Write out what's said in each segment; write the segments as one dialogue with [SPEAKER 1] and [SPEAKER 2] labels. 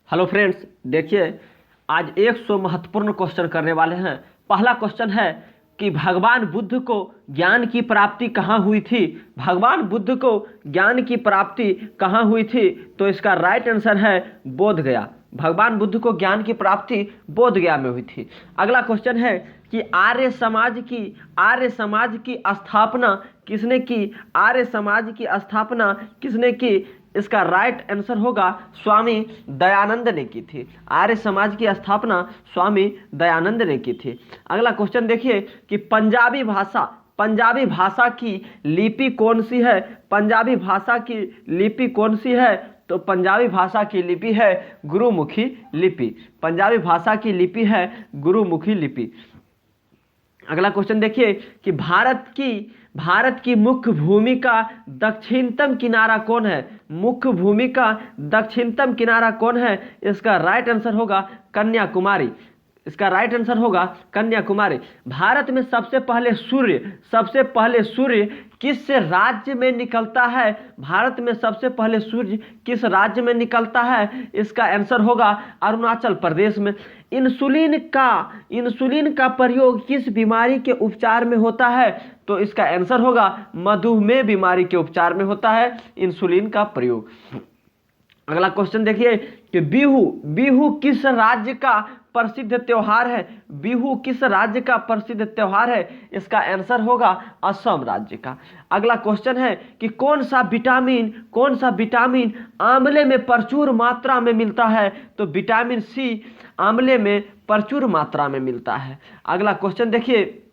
[SPEAKER 1] Hello friends, देखिए आज 100 महत्वपूर्ण क्वेश्चन करने वाले हैं। पहला क्वेश्चन है कि भगवान बुद्ध को ज्ञान की प्राप्ति कहाँ हुई थी। भगवान बुद्ध को ज्ञान की प्राप्ति कहाँ हुई थी? तो इसका राइट आंसर है बोध गया। भगवान बुद्ध को ज्ञान की प्राप्ति बोध गया में हुई थी। अगला क्वेश्चन है कि आर्य समाज की स्थापना किसने की? आर्य समाज की स्थापना किसने की? इसका राइट आंसर होगा स्वामी दयानंद ने की थी। आर्य समाज की स्थापना स्वामी दयानंद ने की थी। अगला क्वेश्चन देखिए कि पंजाबी भाषा की लिपि कौन सी है? पंजाबी भाषा की लिपि कौन सी है? तो पंजाबी भाषा की लिपि है गुरुमुखी लिपि। पंजाबी भाषा की लिपि है गुरुमुखी लिपि। अगला क्वेश्चन देखिए कि भारत की मुख्य भूमि का दक्षिणतम किनारा कौन है? मुख्य भूमि का दक्षिणतम किनारा कौन है? इसका राइट आंसर होगा कन्याकुमारी। इसका राइट आंसर होगा कन्याकुमारी। भारत में सबसे पहले सूर्य किस राज्य में निकलता है? भारत में सबसे पहले सूर्य किस राज्य में निकलता है? इसका आंसर होगा अरुणाचल प्रदेश में। इंसुलिन का प्रयोग किस बीमारी के उपचार में होता है? तो इसका आंसर होगा मधुमेह बीमारी के उपचार में होता है इंसुलिन का प्रयोग। अगला क्वेश्चन देखिए कि बिहू किस राज्य का प्रसिद्ध त्योहार है? बिहू किस राज्य का प्रसिद्ध त्योहार है? इसका आंसर होगा असम राज्य का। अगला क्वेश्चन है कि कौन सा विटामिन आंवले में प्रचुर मात्रा में मिलता है? तो विटामिन सी आंवले में प्रचुर मात्रा में मिलता है। अगला क्वेश्चन देखिए,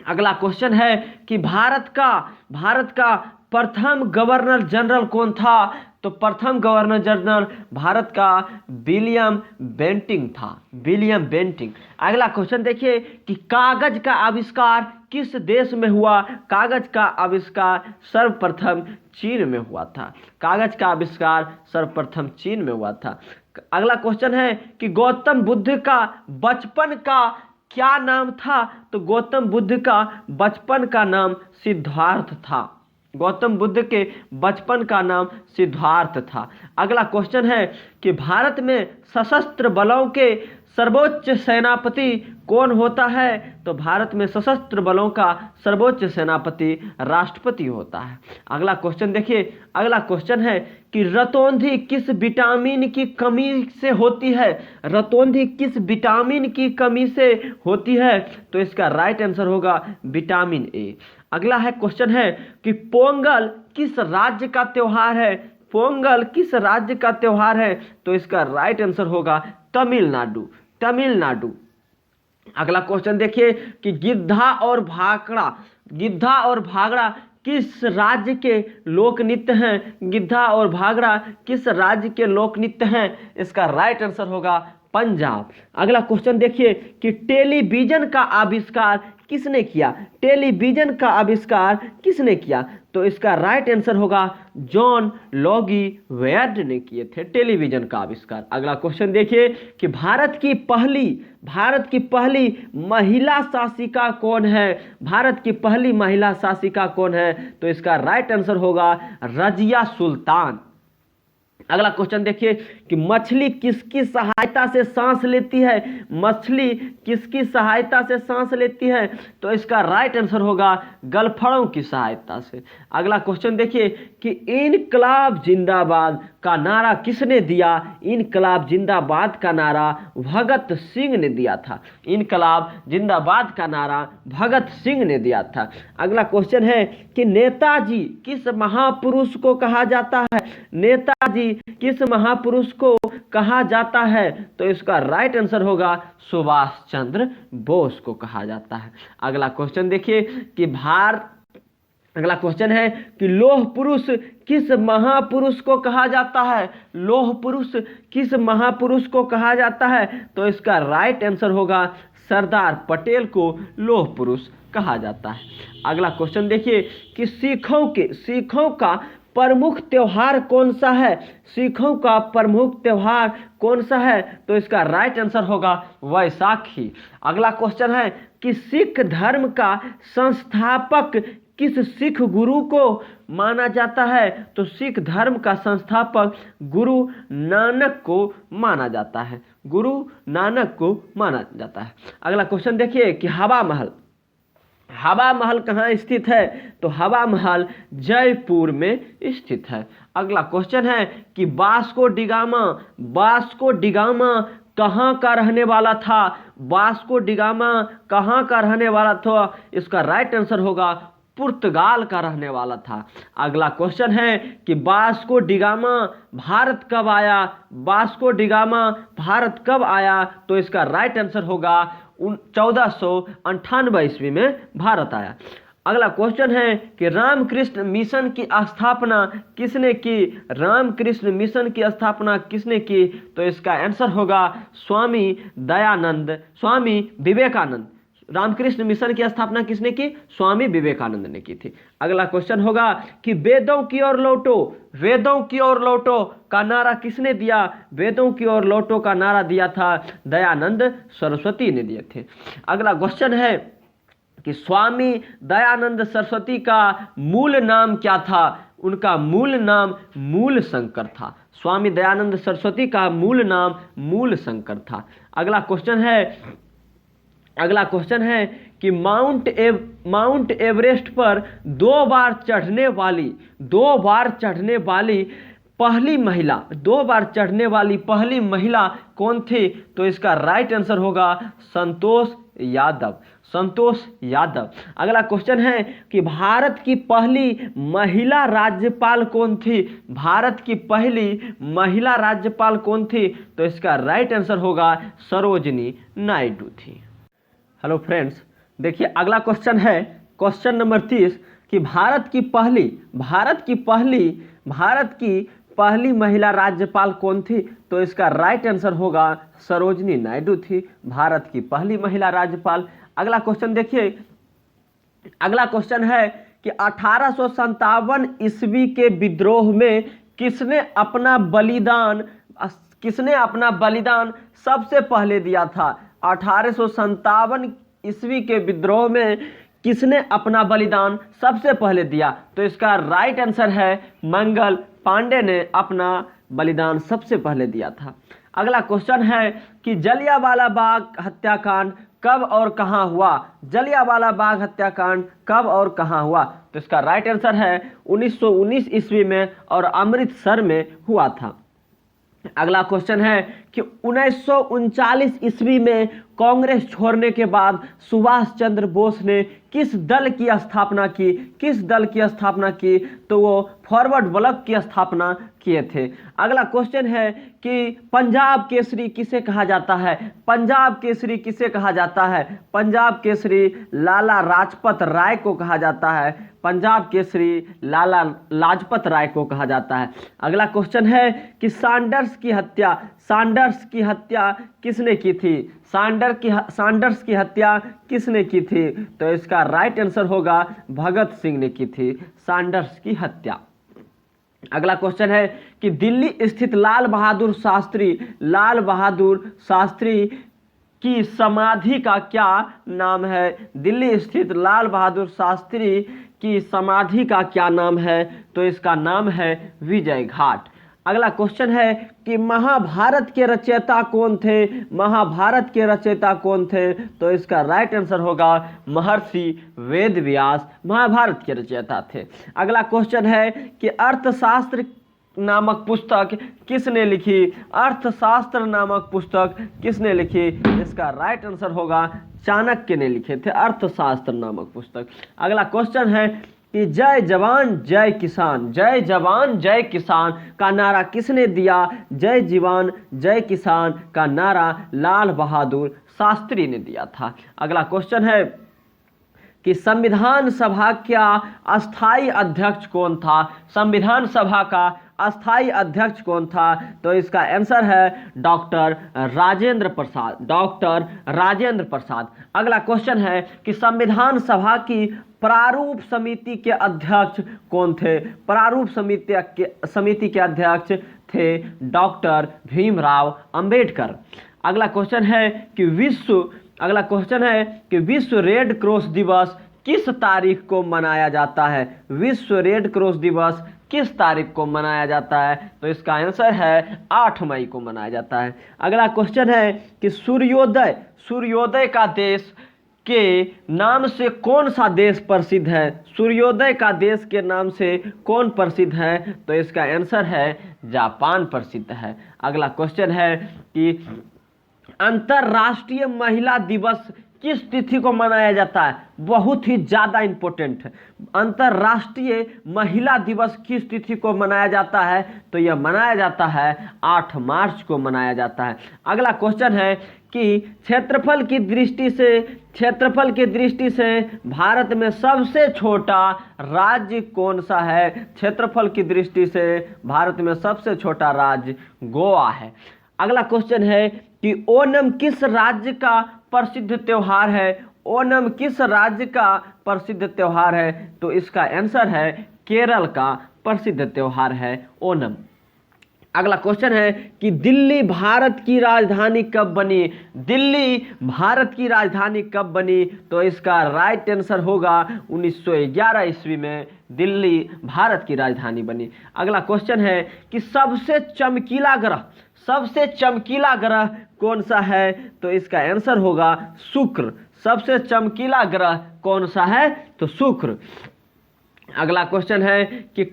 [SPEAKER 1] अगला क्वेश्चन है कि भारत का प्रथम गवर्नर जनरल कौन था? तो प्रथम गवर्नर जनरल भारत का विलियम बेंटिंक था। William Bentinck. अगला क्वेश्चन देखिए कि कागज का आविष्कार किस देश में हुआ? कागज का आविष्कार सर्वप्रथम चीन में हुआ था। कागज का आविष्कार सर्वप्रथम चीन में हुआ था। अगला क्वेश्चन है कि गौतम बुद्ध का बचपन का क्या नाम था? तो गौतम बुद्ध का बचपन का नाम सिद्धार्थ था। गौतम बुद्ध के बचपन का नाम सिद्धार्थ था। अगला क्वेश्चन है कि भारत में सशस्त्र बलों के सर्वोच्च सेनापति कौन होता है? तो भारत में सशस्त्र बलों का सर्वोच्च सेनापति राष्ट्रपति होता है। अगला क्वेश्चन देखिए, अगला क्वेश्चन है कि रतौंधी किस विटामिन की कमी से होती है? रतौंधी किस विटामिन की कमी से होती है? तो इसका राइट आंसर होगा विटामिन ए। अगला है क्वेश्चन है कि पोंगल किस राज्य का त्योहार है? पोंगल किस राज्य का त्योहार है? तो इसका राइट आंसर होगा तमिलनाडु। अगला क्वेश्चन देखिए कि गिद्धा और भागड़ा किस राज्य के लोक नृत्य हैं? गिद्धा और भागड़ा किस राज्य के लोक नृत्य हैं? इसका राइट आंसर होगा पंजाब। अगला क्वेश्चन देखिए कि टेलीविजन का आविष्कार किसने किया? टेलीविजन का आविष्कार किसने किया? तो इसका राइट आंसर होगा जॉन लॉगी वेयर्ड ने किए थे टेलीविजन का आविष्कार। अगला क्वेश्चन देखिए कि भारत की पहली महिला शासिका कौन है? भारत की पहली महिला शासिका कौन है? तो इसका राइट आंसर होगा रजिया सुल्तान। अगला क्वेश्चन देखिए कि मछली किसकी सहायता से सांस लेती है? मछली किसकी सहायता से सांस लेती है? तो इसका राइट आंसर होगा गलफड़ों की सहायता से। अगला क्वेश्चन देखिए कि इनकलाब जिंदाबाद का नारा किसने दिया? इनकलाब जिंदाबाद का नारा भगत सिंह ने दिया था। इनकलाब जिंदाबाद का नारा भगत सिंह ने दिया था। अगला क्वेश्चन है कि नेताजी किस महापुरुष को कहा जाता है? नेताजी किस महापुरुष को कहा जाता है? तो इसका राइट आंसर होगा सुभाष चंद्र बोस को कहा जाता है। अगला क्वेश्चन देखिए कि अगला क्वेश्चन है कि लौह पुरुष किस महापुरुष को कहा जाता है? लौह पुरुष किस महापुरुष को कहा जाता है? तो इसका राइट आंसर होगा सरदार पटेल को लौह पुरुष कहा जाता है। अगला क्वेश्चन देखिए कि सिखों का प्रमुख त्योहार कौन सा है? सिखों का प्रमुख त्योहार कौन सा है? तो इसका राइट आंसर होगा वैसाखी। अगला क्वेश्चन है कि सिख धर्म का संस्थापक किस सिख गुरु को माना जाता है? तो सिख धर्म का संस्थापक गुरु नानक को माना जाता है, गुरु नानक को माना जाता है। अगला क्वेश्चन देखिए कि हवा महल, हवा महल कहाँ स्थित है? तो हवा महल जयपुर में स्थित है। अगला क्वेश्चन है कि वास्को डिगामा, वास्को डिगामा कहाँ का रहने वाला था? वास्को डिगामा कहाँ का रहने वाला था? इसका राइट आंसर होगा पुर्तगाल का रहने वाला था। अगला क्वेश्चन है कि वास्को डिगामा भारत कब आया? वास्को डिगामा भारत कब आया? तो इसका राइट आंसर होगा 1498 ईस्वी में भारत आया। अगला क्वेश्चन है कि रामकृष्ण मिशन की स्थापना किसने की? रामकृष्ण मिशन की स्थापना किसने की? तो इसका आंसर होगा स्वामी दयानंद, स्वामी विवेकानंद। रामकृष्ण मिशन की स्थापना किसने की? स्वामी विवेकानंद ने की थी। अगला क्वेश्चन होगा कि वेदों की ओर लौटो, वेदों की ओर लौटो का नारा किसने दिया? वेदों की ओर लौटो का नारा दिया था दयानंद सरस्वती ने दिए थे। अगला क्वेश्चन है कि स्वामी दयानंद सरस्वती का मूल नाम क्या था? उनका मूल नाम मूल शंकर था। स्वामी दयानंद सरस्वती का मूल नाम मूल शंकर था। अगला क्वेश्चन है कि माउंट एवरेस्ट पर दो बार चढ़ने वाली पहली महिला कौन थी? तो इसका राइट आंसर होगा संतोष यादव। अगला क्वेश्चन है कि भारत की पहली महिला राज्यपाल कौन थी? भारत की पहली महिला राज्यपाल कौन थी? तो इसका राइट आंसर होगा सरोजिनी नायडू थी। हेलो फ्रेंड्स, देखिए अगला क्वेश्चन है क्वेश्चन नंबर 30 कि भारत की पहली महिला राज्यपाल कौन थी? तो इसका राइट आंसर होगा सरोजिनी नायडू थी, भारत की पहली महिला राज्यपाल। अगला क्वेश्चन देखिए, अगला क्वेश्चन है कि 1857 ईस्वी के विद्रोह में किसने अपना बलिदान सबसे पहले दिया था? 1857 ईस्वी के विद्रोह में किसने अपना बलिदान सबसे पहले दिया? तो इसका राइट आंसर है मंगल पांडे ने अपना बलिदान सबसे पहले दिया था। अगला क्वेश्चन है कि जलियांवाला बाग हत्याकांड कब और कहां हुआ? जलियांवाला बाग हत्याकांड कब और कहां हुआ? तो इसका राइट आंसर है 1919 ईस्वी में और अमृतसर में हुआ था। अगला क्वेश्चन है कि 1939 ईस्वी में कांग्रेस छोड़ने के बाद सुभाष चंद्र बोस ने किस दल की स्थापना की? तो वो फॉरवर्ड ब्लॉक की स्थापना किए थे। अगला क्वेश्चन है कि पंजाब केसरी किसे कहा जाता है? पंजाब केसरी किसे कहा जाता है? पंजाब केसरी लाला लाजपत राय को कहा जाता है, पंजाब केसरी लाला लाजपत राय को कहा जाता है। अगला क्वेश्चन है कि सांडर्स की हत्या किसने की थी? सांडर्स की हत्या किसने की थी? तो इसका राइट आंसर होगा भगत सिंह ने की थी सांडर्स की हत्या। अगला क्वेश्चन है कि दिल्ली स्थित लाल बहादुर शास्त्री की समाधि का क्या नाम है? दिल्ली स्थित लाल बहादुर शास्त्री की समाधि का क्या नाम है? तो इसका नाम है विजय घाट। अगला क्वेश्चन है कि महाभारत के रचयिता कौन थे? तो इसका राइट आंसर होगा महर्षि वेदव्यास महाभारत के रचयिता थे। अगला क्वेश्चन है कि अर्थशास्त्र नामक पुस्तक किसने लिखी? अर्थशास्त्र नामक पुस्तक किसने लिखी? इसका राइट आंसर होगा चाणक्य ने लिखे थे अर्थशास्त्र नामक पुस्तक। अगला क्वेश्चन है कि जय जवान जय किसान का नारा किसने दिया? जय जवान जय किसान का नारा लाल बहादुर शास्त्री ने दिया था। अगला क्वेश्चन है कि संविधान सभा का अस्थाई अध्यक्ष कौन था? संविधान सभा का अस्थाई अध्यक्ष कौन था? तो इसका आंसर है डॉक्टर राजेंद्र प्रसाद। अगला क्वेश्चन है कि संविधान सभा की प्रारूप समिति के अध्यक्ष कौन थे? प्रारूप समिति के अध्यक्ष थे डॉक्टर भीमराव अंबेडकर। अगला क्वेश्चन है कि विश्व रेड क्रॉस दिवस किस तारीख को मनाया जाता है? विश्व रेड क्रॉस दिवस किस तारीख को मनाया जाता है? तो इसका आंसर है 8 मई को मनाया जाता है। अगला क्वेश्चन है कि सूर्योदय का देश के नाम से कौन सा देश प्रसिद्ध है? सूर्योदय का देश के नाम से कौन प्रसिद्ध है? तो इसका आंसर है जापान प्रसिद्ध है। अगला क्वेश्चन है कि अंतर्राष्ट्रीय महिला दिवस किस तिथि को मनाया जाता है? बहुत ही ज़्यादा इंपॉर्टेंट है। अंतर्राष्ट्रीय महिला दिवस किस तिथि को मनाया जाता है? तो यह मनाया जाता है 8 मार्च को मनाया जाता है। अगला क्वेश्चन है कि क्षेत्रफल की दृष्टि से भारत में सबसे छोटा राज्य कौन सा है? क्षेत्रफल की दृष्टि से भारत में सबसे छोटा राज्य गोवा है। अगला क्वेश्चन है कि ओणम किस राज्य का प्रसिद्ध त्योहार है? ओणम किस राज्य का प्रसिद्ध त्योहार है? तो इसका आंसर है केरल का प्रसिद्ध त्योहार है ओणम। अगला क्वेश्चन है कि दिल्ली भारत की राजधानी कब बनी? दिल्ली भारत की राजधानी कब बनी? तो इसका राइट आंसर होगा 1911 ईस्वी में दिल्ली भारत की राजधानी बनी। अगला क्वेश्चन है कि सबसे चमकीला ग्रह कौन सा है? तो इसका आंसर होगा शुक्र। सबसे चमकीला ग्रह कौन सा है? तो शुक्र। अगला क्वेश्चन है कि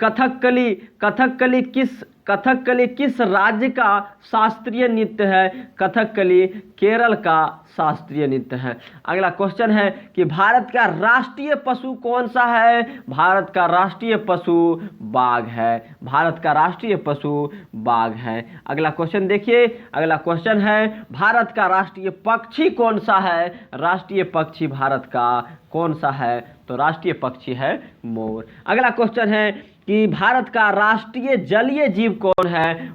[SPEAKER 1] कथकली किस राज्य का शास्त्रीय नृत्य है? कथकली केरल का शास्त्रीय नृत्य है। अगला क्वेश्चन है कि भारत का राष्ट्रीय पशु कौन सा है? भारत का राष्ट्रीय पशु बाघ है। भारत का राष्ट्रीय पशु बाघ है। अगला क्वेश्चन देखिए, अगला क्वेश्चन है भारत का राष्ट्रीय पक्षी कौन सा है? राष्ट्रीय पक्षी भारत का कौन सा है? तो राष्ट्रीय पक्षी है मोर। अगला क्वेश्चन है कि भारत का राष्ट्रीय जलीय जीव कौन है?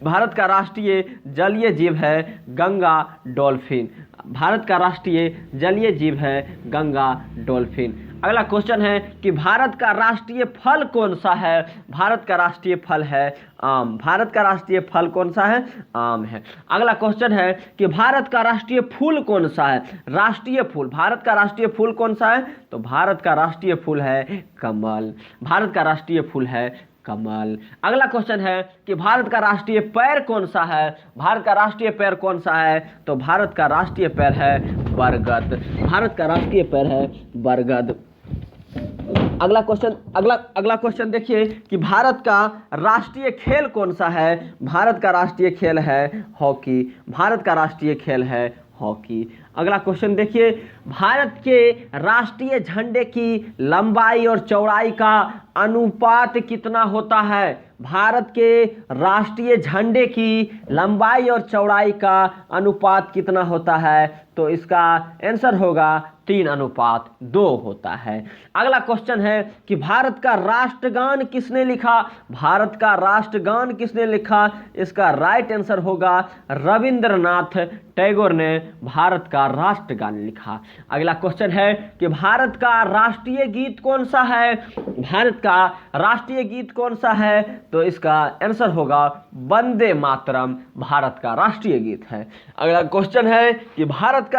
[SPEAKER 1] भारत का राष्ट्रीय जलीय जीव है गंगा डॉल्फिन। भारत का राष्ट्रीय जलीय जीव है गंगा डॉल्फिन। अगला क्वेश्चन है कि भारत का राष्ट्रीय फल कौन सा है? भारत का राष्ट्रीय फल है आम। भारत का राष्ट्रीय फल कौन सा है? आम है। अगला क्वेश्चन है कि भारत का राष्ट्रीय फूल कौन सा है? राष्ट्रीय फूल, भारत का राष्ट्रीय फूल कौन सा है? तो भारत का राष्ट्रीय फूल है कमल। भारत का राष्ट्रीय फूल है कमल। अगला क्वेश्चन है कि भारत का राष्ट्रीय पैर कौन सा है? भारत का राष्ट्रीय पैर कौन सा है? तो भारत का राष्ट्रीय पैर है बरगद। भारत का राष्ट्रीय पैर है बरगद। अगला क्वेश्चन देखिए कि भारत का राष्ट्रीय खेल कौन सा है? भारत का राष्ट्रीय खेल है हॉकी। भारत का राष्ट्रीय खेल है हॉकी। अगला क्वेश्चन देखिए, भारत के राष्ट्रीय झंडे की लंबाई और चौड़ाई का अनुपात कितना होता है? भारत के राष्ट्रीय झंडे की लंबाई और चौड़ाई का अनुपात कितना होता है? तो इसका आंसर होगा 3:2 होता है। अगला क्वेश्चन है कि भारत का राष्ट्रगान किसने लिखा? भारत का राष्ट्रगान किसने लिखा? इसका राइट आंसर होगा रविंद्रनाथ टैगोर ने भारत का राष्ट्रगान लिखा। अगला क्वेश्चन है कि भारत का राष्ट्रीय गीत कौन सा है? भारत का राष्ट्रीय गीत कौन सा है? तो इसका आंसर होगा वंदे मातरम भारत का राष्ट्रीय गीत है। अगला क्वेश्चन है कि भारत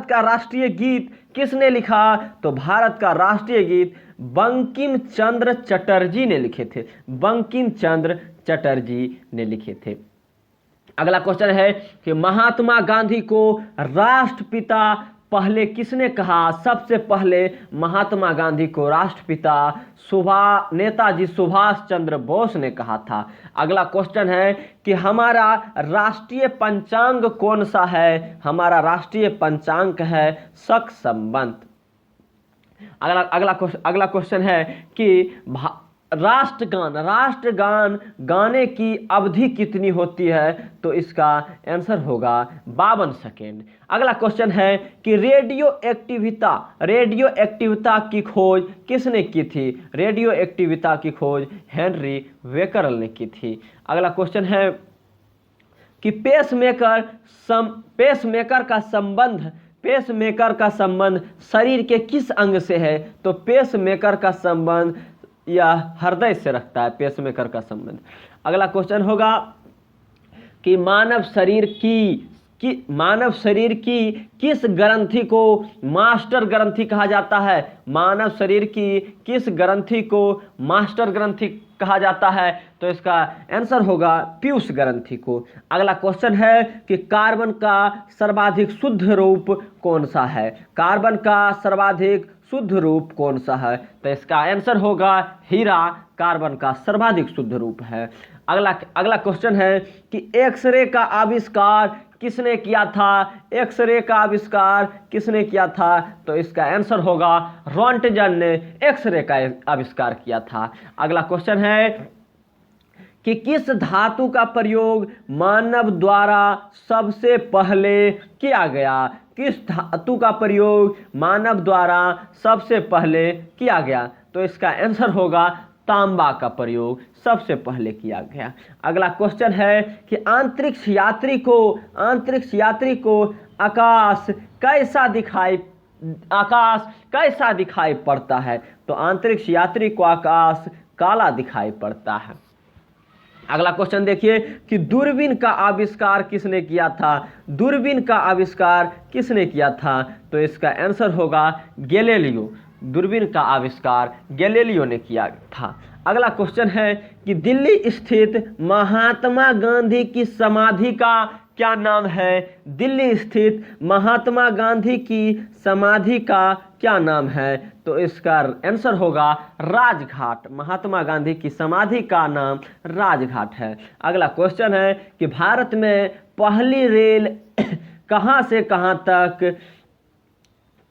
[SPEAKER 1] का राष्ट्रीय गीत किसने लिखा? तो भारत का राष्ट्रीय गीत बंकिम चंद्र चटर्जी ने लिखे थे। बंकिम चंद्र चटर्जी ने लिखे थे। अगला क्वेश्चन है कि महात्मा गांधी को राष्ट्रपिता पहले किसने कहा? सबसे पहले महात्मा गांधी को राष्ट्रपिता नेताजी सुभाष चंद्र बोस ने कहा था। अगला क्वेश्चन है कि हमारा राष्ट्रीय पंचांग कौन सा है? हमारा राष्ट्रीय पंचांग है शक संवत। अगला क्वेश्चन है कि राष्ट्रगान गाने की अवधि कितनी होती है? तो इसका आंसर होगा 52 सेकेंड। अगला क्वेश्चन है कि रेडियो एक्टिविता की खोज किसने की थी? रेडियो एक्टिविता की खोज हेनरी बेकरल ने की थी। अगला क्वेश्चन है कि पेसमेकर का संबंध शरीर के किस अंग से है? तो पेसमेकर का संबंध यह हृदय से रखता है, पेसमेकर का संबंध। अगला क्वेश्चन होगा कि मानव शरीर की कि मानव शरीर की किस ग्रंथि को मास्टर ग्रंथि कहा जाता है? मानव शरीर की किस ग्रंथि को मास्टर ग्रंथि कहा जाता है? तो इसका आंसर होगा पीयूष ग्रंथि को। अगला क्वेश्चन है कि कार्बन का सर्वाधिक शुद्ध रूप कौन सा है? कार्बन का सर्वाधिक शुद्ध रूप कौन सा है? तो इसका आंसर होगा हीरा कार्बन का सर्वाधिक शुद्ध रूप है। अगला क्वेश्चन है कि एक्सरे का आविष्कार किसने किया था? एक्सरे का आविष्कार किसने किया था? तो इसका आंसर होगा रोंटगन ने एक्सरे का आविष्कार किया था। अगला क्वेश्चन है कि किस धातु का प्रयोग मानव द्वारा सबसे पहले किया गया? किस धातु का प्रयोग मानव द्वारा सबसे पहले किया गया? तो इसका आंसर होगा तांबा का प्रयोग सबसे पहले किया गया। अगला क्वेश्चन है कि अंतरिक्ष यात्री को आकाश कैसा दिखाई पड़ता है? तो अंतरिक्ष यात्री को आकाश काला दिखाई पड़ता है। अगला क्वेश्चन देखिए कि दूरबीन का आविष्कार किसने किया था? दूरबीन का आविष्कार किसने किया था? तो इसका आंसर होगा गैलीलियो। दूरबीन का आविष्कार गैलीलियो ने किया था। अगला क्वेश्चन है कि दिल्ली स्थित महात्मा गांधी की समाधि का क्या नाम है? दिल्ली स्थित महात्मा गांधी की समाधि का क्या नाम है? तो इसका आंसर होगा राजघाट। महात्मा गांधी की समाधि का नाम राजघाट है। अगला क्वेश्चन है कि भारत में पहली रेल कहां से कहां तक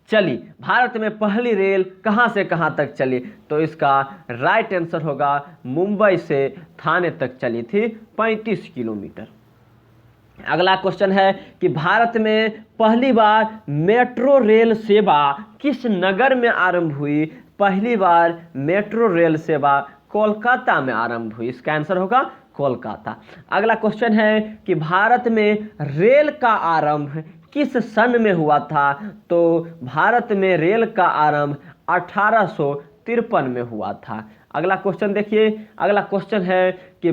[SPEAKER 1] चली? भारत में पहली रेल कहां से कहां तक चली? तो इसका राइट आंसर होगा मुंबई से थाने तक चली थी 35 किलोमीटर। अगला क्वेश्चन है कि भारत में पहली बार मेट्रो रेल सेवा किस नगर में आरंभ हुई? पहली बार मेट्रो रेल सेवा कोलकाता में आरंभ हुई। इसका आंसर होगा कोलकाता। अगला क्वेश्चन है कि भारत में रेल का आरंभ किस सन में हुआ था? तो भारत में रेल का आरंभ 1853 में हुआ था। अगला क्वेश्चन देखिए। अगला क्वेश्चन है कि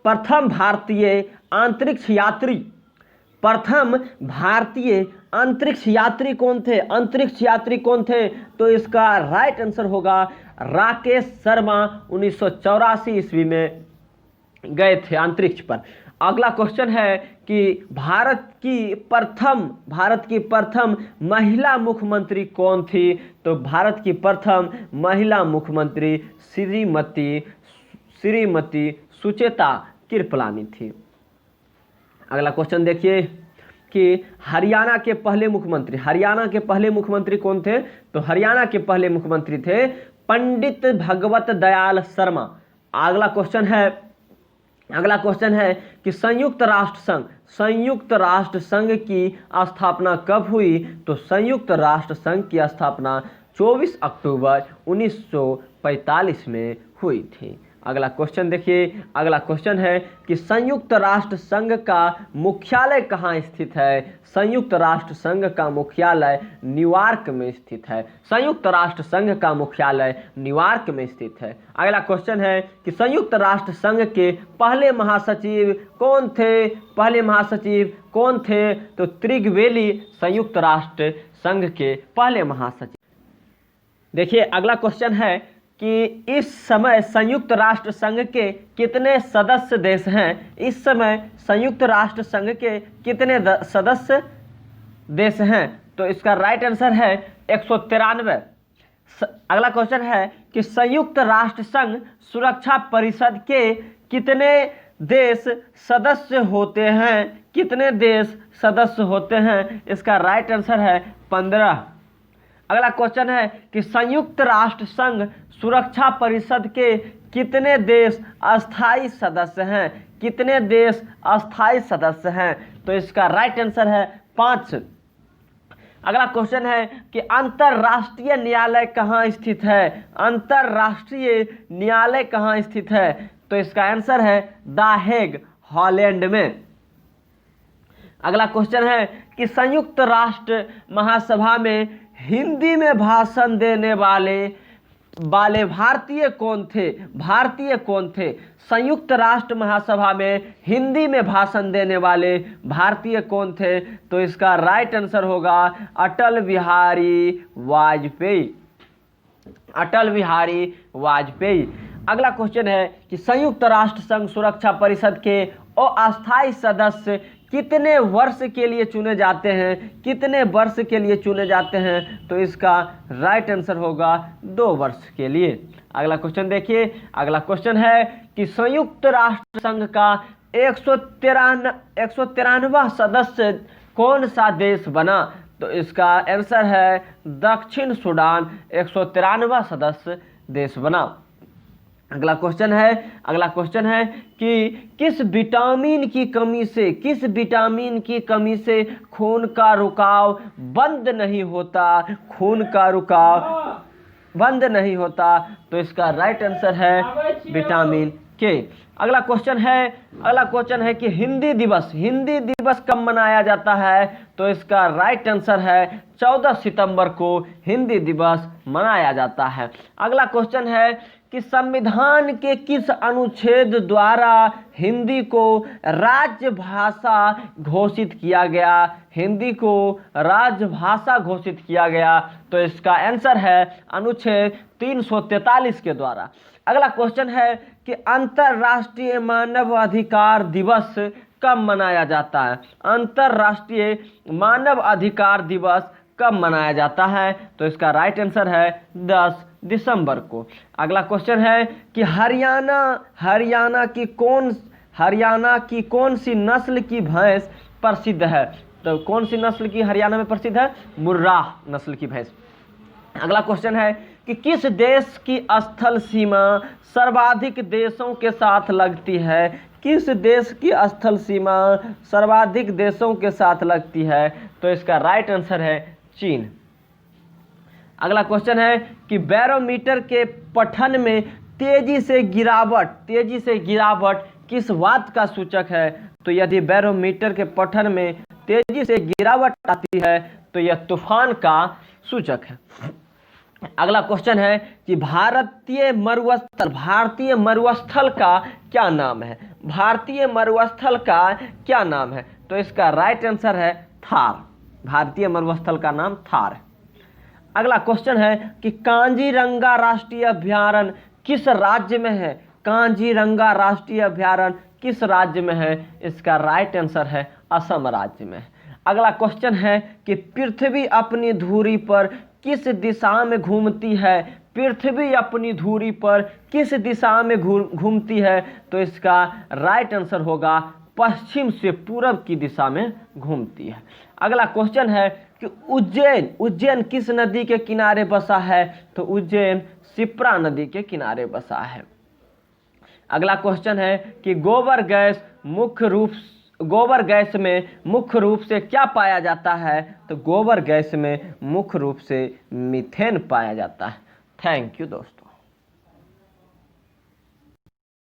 [SPEAKER 1] प्रथम भारतीय अंतरिक्ष यात्री कौन थे? अंतरिक्ष यात्री कौन थे? तो इसका राइट आंसर होगा राकेश शर्मा। 1984 ईस्वी में गए थे अंतरिक्ष पर। अगला क्वेश्चन है कि भारत की प्रथम महिला मुख्यमंत्री कौन थी? तो भारत की प्रथम महिला मुख्यमंत्री श्रीमती सुचेता कृपलानी थी। अगला क्वेश्चन देखिए कि हरियाणा के पहले मुख्यमंत्री कौन थे? तो हरियाणा के पहले मुख्यमंत्री थे पंडित भगवत दयाल शर्मा। अगला क्वेश्चन है कि संयुक्त राष्ट्र संघ की स्थापना कब हुई? तो संयुक्त राष्ट्र संघ की स्थापना 24 अक्टूबर 1945 में हुई थी। अगला क्वेश्चन देखिए। अगला क्वेश्चन है कि संयुक्त राष्ट्र संघ का मुख्यालय कहाँ स्थित है? संयुक्त राष्ट्र संघ का मुख्यालय न्यूयॉर्क में स्थित है। संयुक्त राष्ट्र संघ का मुख्यालय न्यूयॉर्क में स्थित है। अगला क्वेश्चन है कि संयुक्त राष्ट्र संघ के पहले महासचिव कौन थे? तो त्रिगवेली संयुक्त राष्ट्र संघ के पहले महासचिव। देखिए अगला क्वेश्चन है कि इस समय संयुक्त राष्ट्र संघ के कितने सदस्य देश हैं? इस समय संयुक्त राष्ट्र संघ के कितने सदस्य देश हैं? तो इसका राइट आंसर है 193। अगला क्वेश्चन है कि संयुक्त राष्ट्र संघ सुरक्षा परिषद के कितने देश सदस्य होते हैं? कितने देश सदस्य होते हैं? इसका राइट आंसर है 15। अगला क्वेश्चन है कि संयुक्त राष्ट्र संघ सुरक्षा परिषद के कितने देश अस्थायी सदस्य हैं? कितने देश अस्थायी सदस्य हैं? तो इसका राइट आंसर है 5। अगला क्वेश्चन है कि अंतर्राष्ट्रीय न्यायालय कहाँ स्थित है? अंतर्राष्ट्रीय न्यायालय कहाँ स्थित है? तो इसका आंसर है द हेग, हॉलैंड में। अगला क्वेश्चन है कि संयुक्त राष्ट्र महासभा में हिंदी में भाषण देने वाले वाले भारतीय कौन थे? भारतीय कौन थे? संयुक्त राष्ट्र महासभा में हिंदी में भाषण देने वाले भारतीय कौन थे? तो इसका राइट आंसर होगा अटल बिहारी वाजपेयी। अटल बिहारी वाजपेयी। अगला क्वेश्चन है कि संयुक्त राष्ट्र संघ सुरक्षा परिषद के अस्थायी सदस्य कितने वर्ष के लिए चुने जाते हैं? कितने वर्ष के लिए चुने जाते हैं? तो इसका राइट आंसर होगा 2 वर्ष के लिए। अगला क्वेश्चन देखिए। अगला क्वेश्चन है कि संयुक्त राष्ट्र संघ का 193वां सदस्य कौन सा देश बना? तो इसका आंसर है दक्षिण सूडान 193वां सदस्य देश बना। अगला क्वेश्चन है कि किस विटामिन की कमी से खून का रुकाव बंद नहीं होता? खून का रुकाव बंद नहीं होता। तो इसका राइट आंसर है विटामिन के। अगला क्वेश्चन है कि हिंदी दिवस कब मनाया जाता है? तो इसका राइट आंसर है 14 सितंबर को हिंदी दिवस मनाया जाता है। अगला क्वेश्चन है कि संविधान के किस अनुच्छेद द्वारा हिंदी को राजभाषा घोषित किया गया? हिंदी को राजभाषा घोषित किया गया। तो इसका आंसर है अनुच्छेद 343 के द्वारा। अगला क्वेश्चन है कि अंतर्राष्ट्रीय मानव अधिकार दिवस कब मनाया जाता है? अंतर्राष्ट्रीय मानव अधिकार दिवस कब मनाया जाता है? तो इसका राइट आंसर है 10 दिसंबर को। अगला क्वेश्चन है कि हरियाणा की कौन सी नस्ल की भैंस प्रसिद्ध है? तो कौन सी नस्ल की हरियाणा में प्रसिद्ध है? मुर्राह नस्ल की भैंस। अगला क्वेश्चन है कि किस देश की स्थल सीमा सर्वाधिक देशों के साथ लगती है? किस देश की स्थल सीमा सर्वाधिक देशों के साथ लगती है? तो इसका राइट आंसर है चीन। अगला क्वेश्चन है कि बैरोमीटर के पठन में तेजी से गिरावट किस बात का सूचक है? तो यदि बैरोमीटर के पठन में तेजी से गिरावट आती है तो यह तूफान का सूचक है। अगला क्वेश्चन है कि भारतीय मरुस्थल का क्या नाम है? भारतीय मरुस्थल का क्या नाम है? तो इसका राइट आंसर है थार। भारतीय मरुस्थल का नाम थार है। अगला क्वेश्चन है कि कांजीरंगा राष्ट्रीय अभयारण्य किस राज्य में है? कांजीरंगा राष्ट्रीय अभयारण्य किस राज्य में है? इसका राइट आंसर है असम राज्य में। अगला क्वेश्चन है कि पृथ्वी अपनी धुरी पर किस दिशा में घूमती है? पृथ्वी अपनी धुरी पर किस दिशा में घूमती है? तो इसका राइट आंसर होगा पश्चिम से पूरब की दिशा में घूमती है। अगला क्वेश्चन है कि उज्जैन किस नदी के किनारे बसा है? तो उज्जैन शिप्रा नदी के किनारे बसा है। अगला क्वेश्चन है कि गोबर गैस में मुख्य रूप से क्या पाया जाता है? तो गोबर गैस में मुख्य रूप से मीथेन पाया जाता है। थैंक यू दोस्तों।